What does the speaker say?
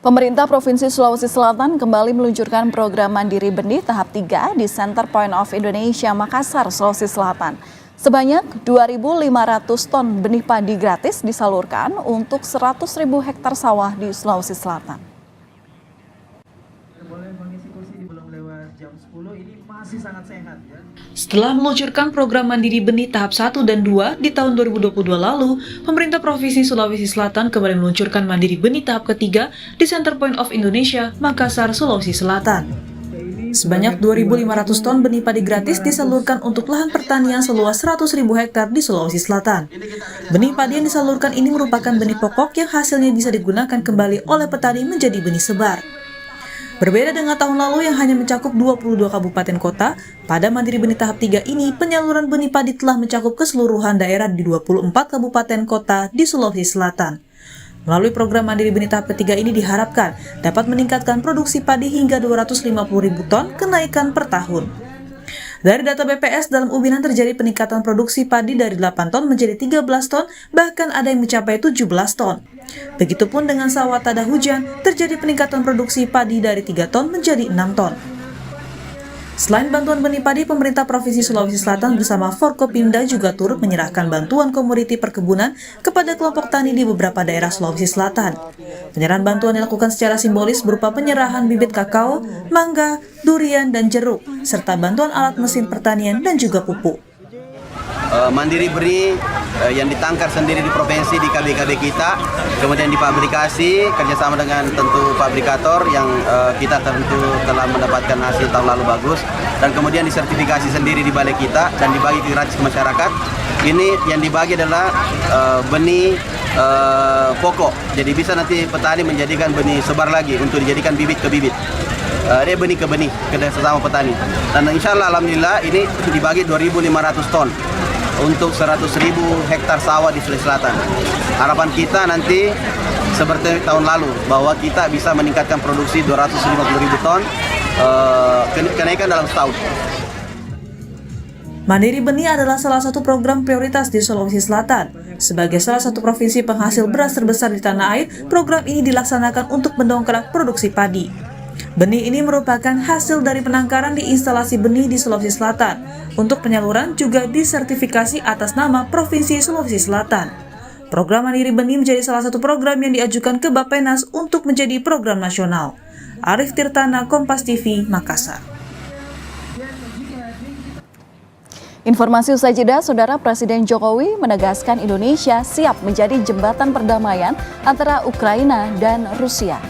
Pemerintah Provinsi Sulawesi Selatan kembali meluncurkan program Mandiri Benih tahap 3 di Center Point of Indonesia, Makassar, Sulawesi Selatan. Sebanyak 2.500 ton benih padi gratis disalurkan untuk 100.000 hektar sawah di Sulawesi Selatan. Setelah meluncurkan program Mandiri Benih tahap 1 dan 2 di tahun 2022 lalu, pemerintah Provinsi Sulawesi Selatan kembali meluncurkan Mandiri Benih tahap ketiga di Center Point of Indonesia, Makassar, Sulawesi Selatan. Sebanyak 2.500 ton benih padi gratis disalurkan untuk lahan pertanian seluas 100.000 hektar di Sulawesi Selatan. Benih padi yang disalurkan ini merupakan benih pokok yang hasilnya bisa digunakan kembali oleh petani menjadi benih sebar. Berbeda dengan tahun lalu yang hanya mencakup 22 kabupaten kota, pada Mandiri Benih tahap 3 ini penyaluran benih padi telah mencakup keseluruhan daerah di 24 kabupaten kota di Sulawesi Selatan. Melalui program Mandiri Benih tahap ketiga ini diharapkan dapat meningkatkan produksi padi hingga 250.000 ton kenaikan per tahun. Dari data BPS, dalam ubinan terjadi peningkatan produksi padi dari 8 ton menjadi 13 ton, bahkan ada yang mencapai 17 ton. Begitupun dengan sawah tada hujan, terjadi peningkatan produksi padi dari 3 ton menjadi 6 ton. Selain bantuan benih padi, pemerintah Provinsi Sulawesi Selatan bersama Forkopimda juga turut menyerahkan bantuan komoditi perkebunan kepada kelompok tani di beberapa daerah Sulawesi Selatan. Penyerahan bantuan dilakukan secara simbolis berupa penyerahan bibit kakao, mangga, durian, dan jeruk, serta bantuan alat mesin pertanian dan juga pupuk. Mandiri Benih yang ditangkar sendiri di provinsi di KB-KB kita, kemudian dipabrikasi kerjasama dengan tentu fabrikator yang kita tentu telah mendapatkan hasil tahun lalu bagus, dan kemudian disertifikasi sendiri di balai kita dan dibagi gratis ke masyarakat. Ini yang dibagi adalah benih pokok, jadi bisa nanti petani menjadikan benih sebar lagi untuk dijadikan bibit ke bibit. Dia benih ke benih ke sesama petani, dan insya Allah alhamdulillah ini dibagi 2.500 ton untuk 100.000 hektar sawah di Sulawesi Selatan. Harapan kita nanti seperti tahun lalu bahwa kita bisa meningkatkan produksi 250.000 ton, kenaikan dalam setahun. Mandiri Benih adalah salah satu program prioritas di Sulawesi Selatan. Sebagai salah satu provinsi penghasil beras terbesar di tanah air, program ini dilaksanakan untuk mendongkrak produksi padi. Benih ini merupakan hasil dari penangkaran di instalasi benih di Sulawesi Selatan. Untuk penyaluran juga disertifikasi atas nama Provinsi Sulawesi Selatan. Program Mandiri Benih menjadi salah satu program yang diajukan ke Bappenas untuk menjadi program nasional. Arif Tirtana, Kompas TV, Makassar. Informasi usai jeda, Saudara, Presiden Jokowi menegaskan Indonesia siap menjadi jembatan perdamaian antara Ukraina dan Rusia.